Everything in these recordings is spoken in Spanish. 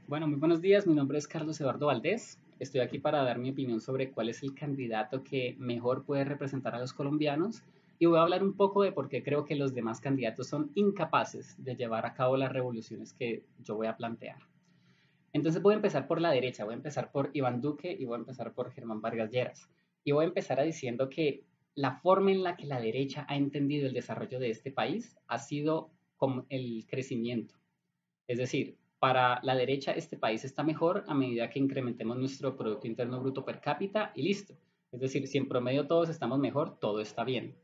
Bueno, muy buenos días. Mi nombre es Carlos Eduardo Valdés. Estoy aquí para dar mi opinión sobre cuál es el candidato que mejor puede representar a los colombianos y voy a hablar un poco de por qué creo que los demás candidatos son incapaces de llevar a cabo las revoluciones que yo voy a plantear. Entonces voy a empezar por la derecha, voy a empezar por Iván Duque y voy a empezar por Germán Vargas Lleras. Y voy a empezar diciendo que la forma en la que la derecha ha entendido el desarrollo de este país ha sido como el crecimiento. Es decir, para la derecha este país está mejor a medida que incrementemos nuestro Producto Interno Bruto per cápita y listo. Es decir, si en promedio todos estamos mejor, todo está bien.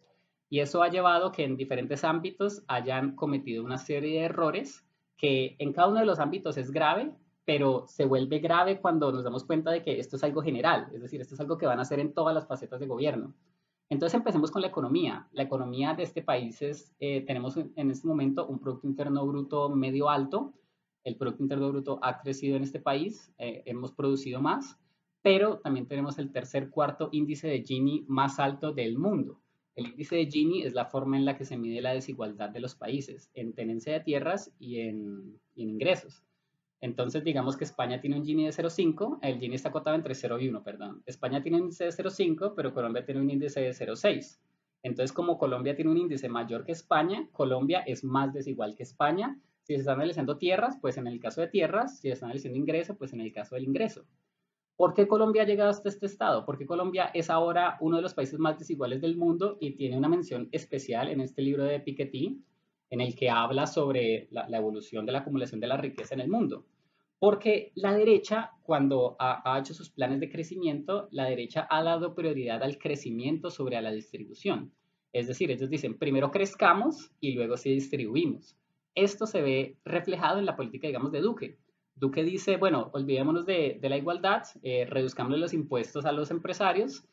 Y eso ha llevado que en diferentes ámbitos hayan cometido una serie de errores que en cada uno de los ámbitos es grave, pero se vuelve grave cuando nos damos cuenta de que esto es algo general, es decir, esto es algo que van a hacer en todas las facetas de gobierno. Entonces empecemos con la economía. La economía de este país tenemos en este momento un Producto Interno Bruto medio alto. El Producto Interno Bruto ha crecido en este país, hemos producido más, pero también tenemos el tercer, cuarto índice de Gini más alto del mundo. El índice de Gini es la forma en la que se mide la desigualdad de los países en tenencia de tierras y en ingresos. Entonces, digamos que España tiene un Gini de 0,5, el Gini está acotado entre 0 y 1, perdón. España tiene un índice de 0,5, pero Colombia tiene un índice de 0,6. Entonces, como Colombia tiene un índice mayor que España, Colombia es más desigual que España. Si se están analizando tierras, pues en el caso de tierras, si se están analizando ingreso, pues en el caso del ingreso. ¿Por qué Colombia ha llegado hasta este estado? Porque Colombia es ahora uno de los países más desiguales del mundo y tiene una mención especial en este libro de Piketty, en el que habla sobre la evolución de la acumulación de la riqueza en el mundo. Porque la derecha, cuando ha hecho sus planes de crecimiento, la derecha ha dado prioridad al crecimiento sobre a la distribución. Es decir, ellos dicen, primero crezcamos y luego sí distribuimos. Esto se ve reflejado en la política, digamos, de Duque. Duque dice, bueno, olvidémonos de la igualdad, reduzcamos los impuestos a los empresarios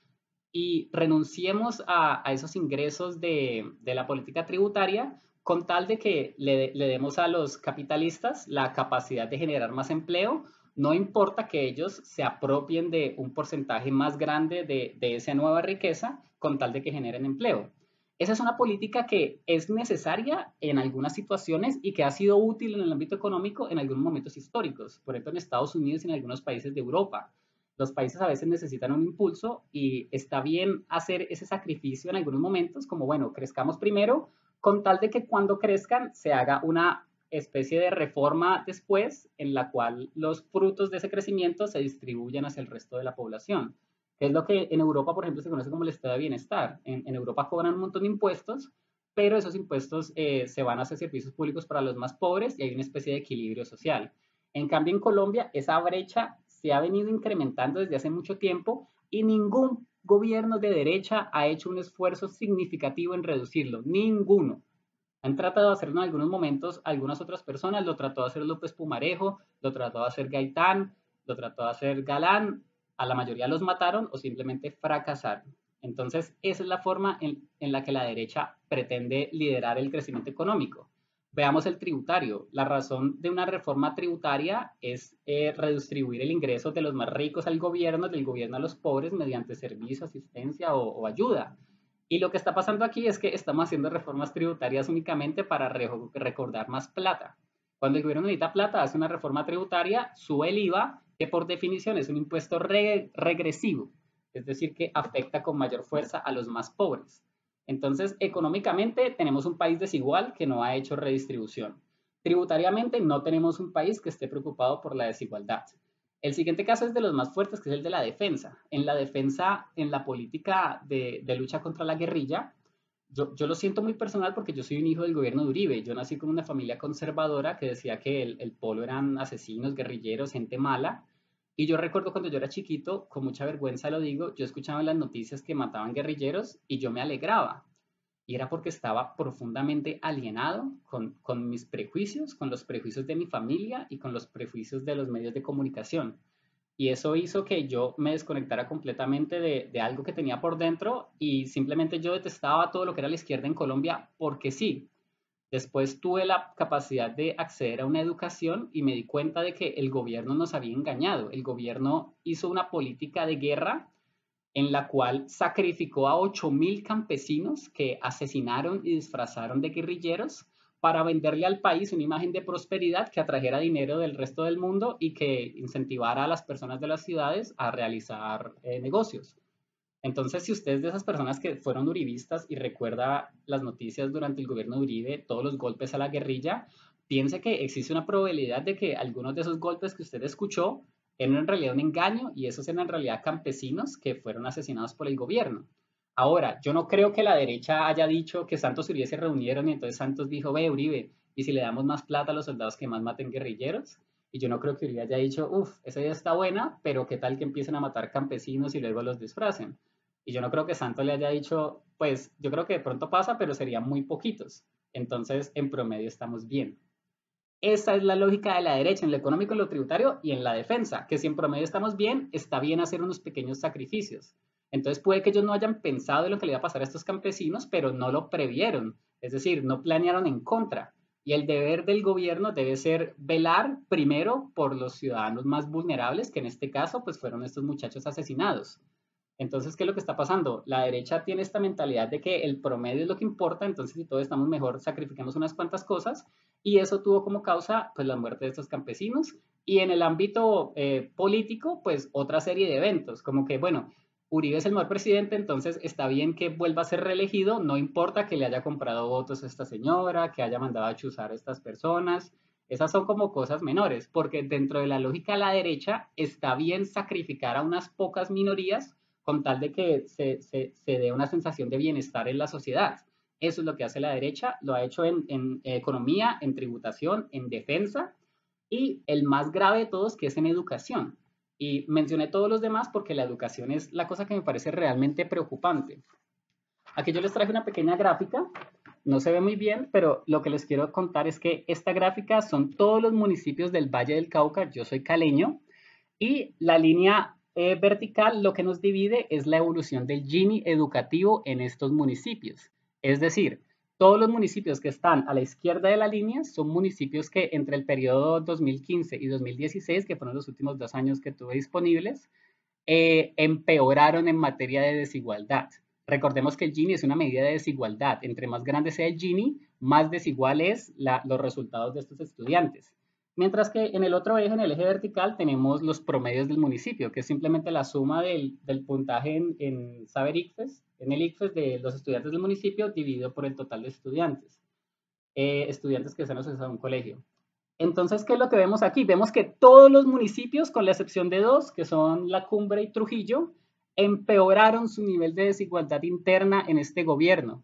y renunciemos a esos ingresos de la política tributaria con tal de que le demos a los capitalistas la capacidad de generar más empleo, no importa que ellos se apropien de un porcentaje más grande de esa nueva riqueza con tal de que generen empleo. Esa es una política que es necesaria en algunas situaciones y que ha sido útil en el ámbito económico en algunos momentos históricos, por ejemplo en Estados Unidos y en algunos países de Europa. Los países a veces necesitan un impulso y está bien hacer ese sacrificio en algunos momentos, como bueno, crezcamos primero, con tal de que cuando crezcan se haga una especie de reforma después en la cual los frutos de ese crecimiento se distribuyan hacia el resto de la población, que es lo que en Europa, por ejemplo, se conoce como el estado de bienestar. En Europa cobran un montón de impuestos, pero esos impuestos se van hacia servicios públicos para los más pobres y hay una especie de equilibrio social. En cambio, en Colombia, esa brecha se ha venido incrementando desde hace mucho tiempo y ningún gobierno de derecha ha hecho un esfuerzo significativo en reducirlo. Ninguno. Han tratado de hacerlo en algunos momentos algunas otras personas, lo trató de hacer López Pumarejo, lo trató de hacer Gaitán, lo trató de hacer Galán, a la mayoría los mataron o simplemente fracasaron. Entonces, esa es la forma en la que la derecha pretende liderar el crecimiento económico. Veamos el tributario. La razón de una reforma tributaria es redistribuir el ingreso de los más ricos al gobierno, del gobierno a los pobres mediante servicio, asistencia o ayuda. Y lo que está pasando aquí es que estamos haciendo reformas tributarias únicamente para recordar más plata. Cuando el gobierno necesita plata, hace una reforma tributaria, sube el IVA, que por definición es un impuesto regresivo, es decir, que afecta con mayor fuerza a los más pobres. Entonces, económicamente tenemos un país desigual que no ha hecho redistribución. Tributariamente no tenemos un país que esté preocupado por la desigualdad. El siguiente caso es de los más fuertes, que es el de la defensa. En la defensa, en la política de lucha contra la guerrilla, yo lo siento muy personal porque yo soy un hijo del gobierno de Uribe. Yo nací con una familia conservadora que decía que el polo eran asesinos, guerrilleros, gente mala. Y yo recuerdo cuando yo era chiquito, con mucha vergüenza lo digo, yo escuchaba en las noticias que mataban guerrilleros y yo me alegraba. Y era porque estaba profundamente alienado con mis prejuicios, con los prejuicios de mi familia y con los prejuicios de los medios de comunicación. Y eso hizo que yo me desconectara completamente de algo que tenía por dentro y simplemente yo detestaba todo lo que era la izquierda en Colombia porque sí. Después tuve la capacidad de acceder a una educación y me di cuenta de que el gobierno nos había engañado. El gobierno hizo una política de guerra en la cual sacrificó a 8.000 campesinos que asesinaron y disfrazaron de guerrilleros para venderle al país una imagen de prosperidad que atrajera dinero del resto del mundo y que incentivara a las personas de las ciudades a realizar negocios. Entonces, si usted es de esas personas que fueron uribistas y recuerda las noticias durante el gobierno de Uribe, todos los golpes a la guerrilla, piense que existe una probabilidad de que algunos de esos golpes que usted escuchó eran en realidad un engaño y esos eran en realidad campesinos que fueron asesinados por el gobierno. Ahora, yo no creo que la derecha haya dicho que Santos y Uribe se reunieron y entonces Santos dijo, ve Uribe, ¿y si le damos más plata a los soldados que más maten guerrilleros? Y yo no creo que Uribe haya dicho, uff, esa idea está buena, pero ¿qué tal que empiecen a matar campesinos y luego los disfracen? Y yo no creo que Santos le haya dicho, pues yo creo que de pronto pasa, pero serían muy poquitos. Entonces, en promedio estamos bien. Esa es la lógica de la derecha en lo económico, en lo tributario y en la defensa, que si en promedio estamos bien, está bien hacer unos pequeños sacrificios. Entonces puede que ellos no hayan pensado en lo que le iba a pasar a estos campesinos, pero no lo previeron, es decir, no planearon en contra. Y el deber del gobierno debe ser velar primero por los ciudadanos más vulnerables, que en este caso pues fueron estos muchachos asesinados. Entonces, ¿qué es lo que está pasando? La derecha tiene esta mentalidad de que el promedio es lo que importa, entonces si todos estamos mejor, sacrificamos unas cuantas cosas, y eso tuvo como causa pues la muerte de estos campesinos, y en el ámbito político, pues otra serie de eventos, como que, bueno, Uribe es el mejor presidente, entonces está bien que vuelva a ser reelegido, no importa que le haya comprado votos a esta señora, que haya mandado a chuzar a estas personas, esas son como cosas menores, porque dentro de la lógica de la derecha está bien sacrificar a unas pocas minorías con tal de que se dé una sensación de bienestar en la sociedad. Eso es lo que hace la derecha, lo ha hecho en economía, en tributación, en defensa y el más grave de todos que es en educación. Y mencioné todos los demás porque la educación es la cosa que me parece realmente preocupante. Aquí yo les traje una pequeña gráfica, no se ve muy bien, pero lo que les quiero contar es que esta gráfica son todos los municipios del Valle del Cauca, yo soy caleño, y la línea vertical lo que nos divide es la evolución del Gini educativo en estos municipios. Es decir, todos los municipios que están a la izquierda de la línea son municipios que entre el periodo 2015 y 2016, que fueron los últimos 2 años que tuve disponibles, empeoraron en materia de desigualdad. Recordemos que el Gini es una medida de desigualdad. Entre más grande sea el Gini, más desigual es los resultados de estos estudiantes. Mientras que en el otro eje, en el eje vertical, tenemos los promedios del municipio, que es simplemente la suma del puntaje en Saber ICFES, en el ICFES de los estudiantes del municipio dividido por el total de estudiantes que están asociados a un colegio. Entonces, ¿qué es lo que vemos aquí? Vemos que todos los municipios, con la excepción de dos, que son La Cumbre y Trujillo, empeoraron su nivel de desigualdad interna en este gobierno.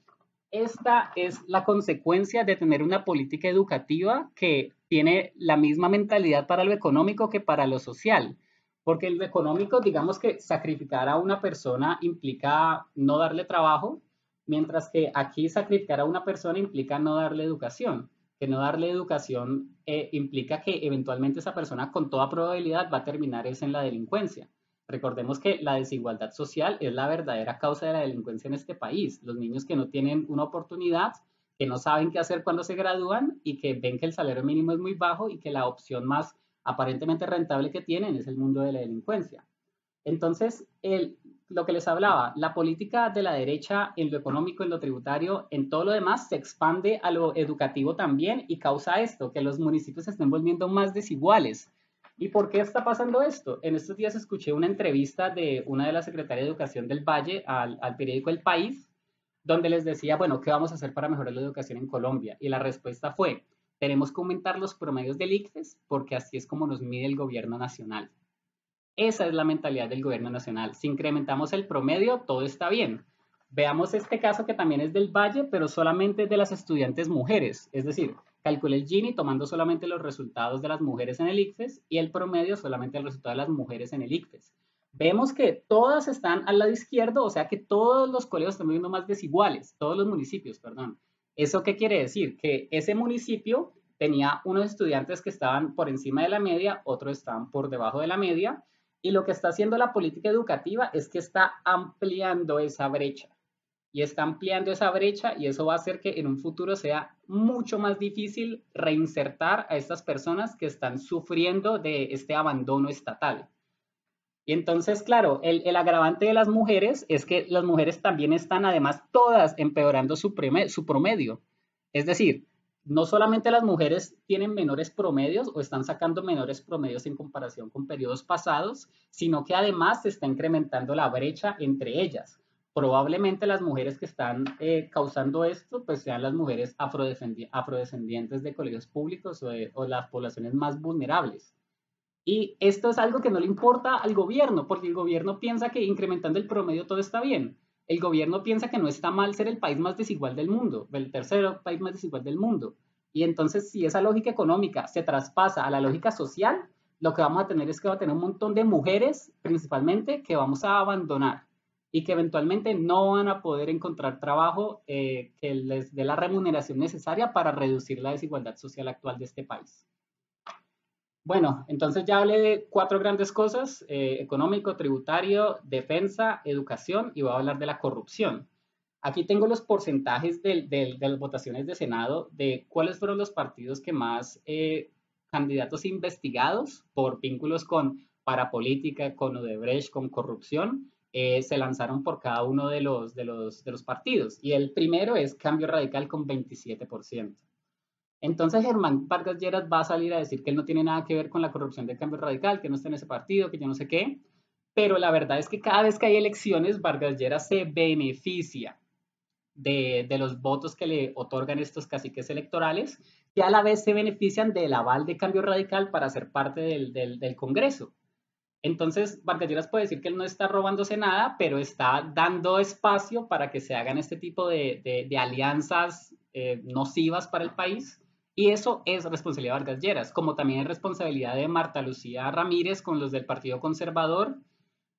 Esta es la consecuencia de tener una política educativa que tiene la misma mentalidad para lo económico que para lo social. Porque en lo económico, digamos que sacrificar a una persona implica no darle trabajo, mientras que aquí sacrificar a una persona implica no darle educación. Que no darle educación implica que eventualmente esa persona con toda probabilidad va a terminar en la delincuencia. Recordemos que la desigualdad social es la verdadera causa de la delincuencia en este país. Los niños que no tienen una oportunidad, que no saben qué hacer cuando se gradúan y que ven que el salario mínimo es muy bajo y que la opción más aparentemente rentable que tienen es el mundo de la delincuencia. Entonces, lo que les hablaba, la política de la derecha en lo económico, en lo tributario, en todo lo demás, se expande a lo educativo también y causa esto, que los municipios se estén volviendo más desiguales. ¿Y por qué está pasando esto? En estos días escuché una entrevista de una de las secretarias de Educación del Valle al periódico El País, donde les decía, bueno, ¿qué vamos a hacer para mejorar la educación en Colombia? Y la respuesta fue, tenemos que aumentar los promedios del ICFES porque así es como nos mide el gobierno nacional. Esa es la mentalidad del gobierno nacional. Si incrementamos el promedio, todo está bien. Veamos este caso que también es del Valle, pero solamente de las estudiantes mujeres. Es decir, calcule el Gini tomando solamente los resultados de las mujeres en el ICFES y el promedio solamente el resultado de las mujeres en el ICFES. Vemos que todas están al lado izquierdo, o sea que todos los colegios están viendo más desiguales, todos los municipios, perdón. ¿Eso qué quiere decir? Que ese municipio tenía unos estudiantes que estaban por encima de la media, otros estaban por debajo de la media, y lo que está haciendo la política educativa es que está ampliando esa brecha. Y está ampliando esa brecha y eso va a hacer que en un futuro sea mucho más difícil reinsertar a estas personas que están sufriendo de este abandono estatal. Y entonces, claro, el agravante de las mujeres es que las mujeres también están además todas empeorando su promedio. Es decir, no solamente las mujeres tienen menores promedios o están sacando menores promedios en comparación con periodos pasados, sino que además se está incrementando la brecha entre ellas. Probablemente las mujeres que están causando esto, pues sean las mujeres afrodescendientes de colegios públicos o las poblaciones más vulnerables. Y esto es algo que no le importa al gobierno, porque el gobierno piensa que incrementando el promedio todo está bien. El gobierno piensa que no está mal ser el país más desigual del mundo, el tercer país más desigual del mundo. Y entonces, si esa lógica económica se traspasa a la lógica social, lo que vamos a tener es que va a tener un montón de mujeres, principalmente, que vamos a abandonar y que eventualmente no van a poder encontrar trabajo que les dé la remuneración necesaria para reducir la desigualdad social actual de este país. Bueno, entonces ya hablé de 4 grandes cosas, económico, tributario, defensa, educación, y voy a hablar de la corrupción. Aquí tengo los porcentajes de las votaciones de Senado de cuáles fueron los partidos que más candidatos investigados por vínculos con parapolítica, con Odebrecht, con corrupción, se lanzaron por cada uno de los partidos. Y el primero es Cambio Radical con 27%. Entonces Germán Vargas Lleras va a salir a decir que él no tiene nada que ver con la corrupción del Cambio Radical, que no está en ese partido, que yo no sé qué, pero la verdad es que cada vez que hay elecciones, Vargas Lleras se beneficia de los votos que le otorgan estos caciques electorales, que a la vez se benefician del aval de Cambio Radical para ser parte del Congreso. Entonces, Vargas Lleras puede decir que él no está robándose nada, pero está dando espacio para que se hagan este tipo de alianzas nocivas para el país. Y eso es responsabilidad de Vargas Lleras, como también es responsabilidad de Marta Lucía Ramírez con los del Partido Conservador.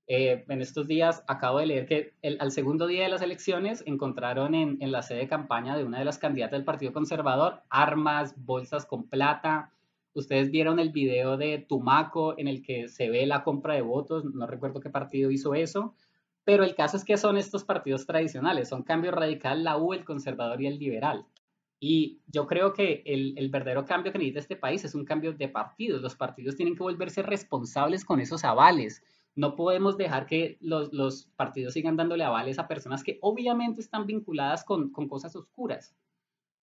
En estos días acabo de leer que al segundo día de las elecciones encontraron en la sede de campaña de una de las candidatas del Partido Conservador armas, bolsas con plata. Ustedes vieron el video de Tumaco en el que se ve la compra de votos, no recuerdo qué partido hizo eso, pero el caso es que son estos partidos tradicionales, son Cambio Radical, la U, el Conservador y el Liberal. Y yo creo que el verdadero cambio que necesita este país es un cambio de partidos. Los partidos tienen que volverse responsables con esos avales. No podemos dejar que los partidos sigan dándole avales a personas que obviamente están vinculadas con cosas oscuras.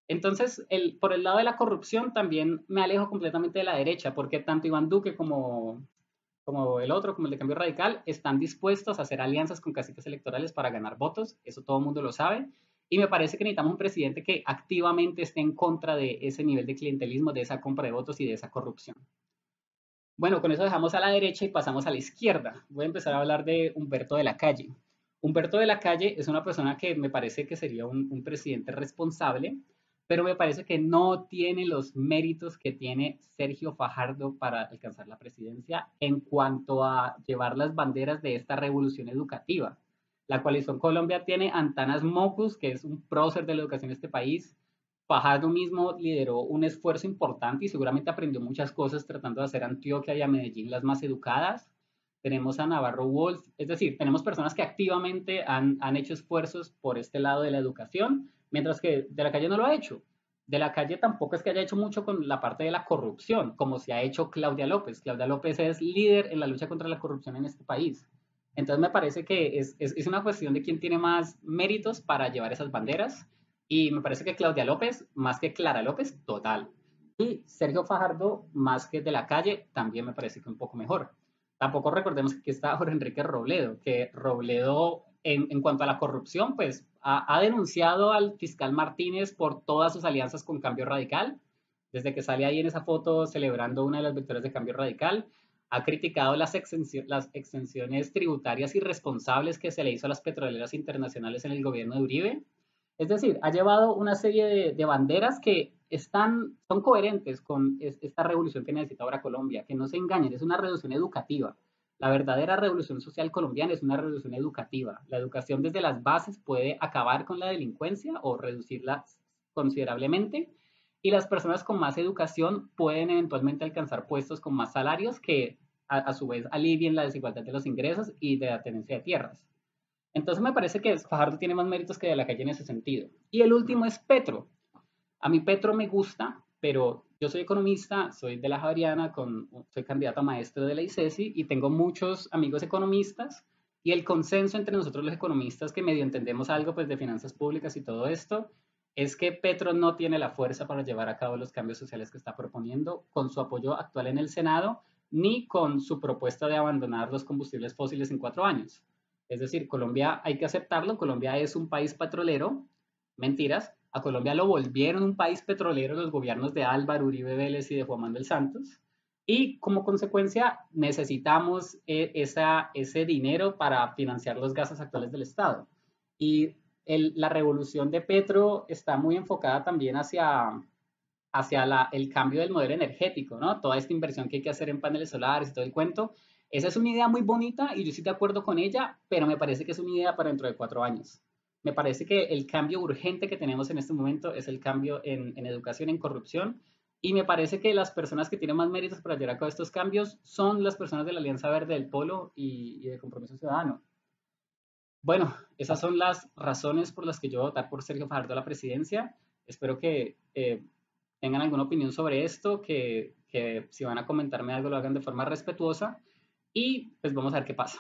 Entonces, por el lado de la corrupción también me alejo completamente de la derecha, porque tanto Iván Duque como el otro, como el de Cambio Radical, están dispuestos a hacer alianzas con caciques electorales para ganar votos, eso todo el mundo lo sabe, y me parece que necesitamos un presidente que activamente esté en contra de ese nivel de clientelismo, de esa compra de votos y de esa corrupción. Bueno, con eso dejamos a la derecha y pasamos a la izquierda. Voy a empezar a hablar de Humberto de la Calle. Humberto de la Calle es una persona que me parece que sería un presidente responsable, pero me parece que no tiene los méritos que tiene Sergio Fajardo para alcanzar la presidencia en cuanto a llevar las banderas de esta revolución educativa. La coalición Colombia tiene Antanas Mocus, que es un prócer de la educación de este país. Fajardo mismo lideró un esfuerzo importante y seguramente aprendió muchas cosas tratando de hacer Antioquia y a Medellín las más educadas. Tenemos a Navarro Wolf, es decir, tenemos personas que activamente han hecho esfuerzos por este lado de la educación, mientras que De la Calle no lo ha hecho. De la Calle tampoco es que haya hecho mucho con la parte de la corrupción, como se ha hecho Claudia López. Claudia López es líder en la lucha contra la corrupción en este país. Entonces me parece que es una cuestión de quién tiene más méritos para llevar esas banderas. Y me parece que Claudia López, más que Clara López, total. Y Sergio Fajardo, más que De la Calle, también me parece que un poco mejor. Tampoco recordemos que aquí está Jorge Enrique Robledo, que Robledo, en cuanto a la corrupción, pues ha denunciado al fiscal Martínez por todas sus alianzas con Cambio Radical. Desde que sale ahí en esa foto celebrando una de las victorias de Cambio Radical, ha criticado las exenciones tributarias irresponsables que se le hizo a las petroleras internacionales en el gobierno de Uribe. Es decir, ha llevado una serie de banderas que son coherentes con esta revolución que necesita ahora Colombia, que no se engañen, es una revolución educativa. La verdadera revolución social colombiana es una revolución educativa. La educación desde las bases puede acabar con la delincuencia o reducirla considerablemente, y las personas con más educación pueden eventualmente alcanzar puestos con más salarios que a su vez alivien la desigualdad de los ingresos y de la tenencia de tierras. Entonces me parece que Fajardo tiene más méritos que De la Calle en ese sentido. Y el último es Petro. A mí Petro me gusta, pero yo soy economista, soy de la Javeriana, soy candidato a maestro de la ICESI y tengo muchos amigos economistas, y el consenso entre nosotros los economistas que medio entendemos algo pues de finanzas públicas y todo esto es que Petro no tiene la fuerza para llevar a cabo los cambios sociales que está proponiendo con su apoyo actual en el Senado, ni con su propuesta de abandonar los combustibles fósiles en 4 años. Es decir, Colombia hay que aceptarlo, Colombia es un país petrolero, mentiras, a Colombia lo volvieron un país petrolero los gobiernos de Álvaro Uribe Vélez y de Juan Manuel Santos, y como consecuencia necesitamos ese dinero para financiar los gastos actuales del Estado. Y la revolución de Petro está muy enfocada también hacia el cambio del modelo energético, ¿no? Toda esta inversión que hay que hacer en paneles solares y todo el cuento. Esa es una idea muy bonita y yo estoy de acuerdo con ella, pero me parece que es una idea para dentro de 4 años. Me parece que el cambio urgente que tenemos en este momento es el cambio en educación, en corrupción, y me parece que las personas que tienen más méritos para llevar a cabo estos cambios son las personas de la Alianza Verde del Polo y de Compromiso Ciudadano. Bueno, esas son las razones por las que yo voy a votar por Sergio Fajardo a la presidencia. Espero que tengan alguna opinión sobre esto, que si van a comentarme algo lo hagan de forma respetuosa y pues vamos a ver qué pasa.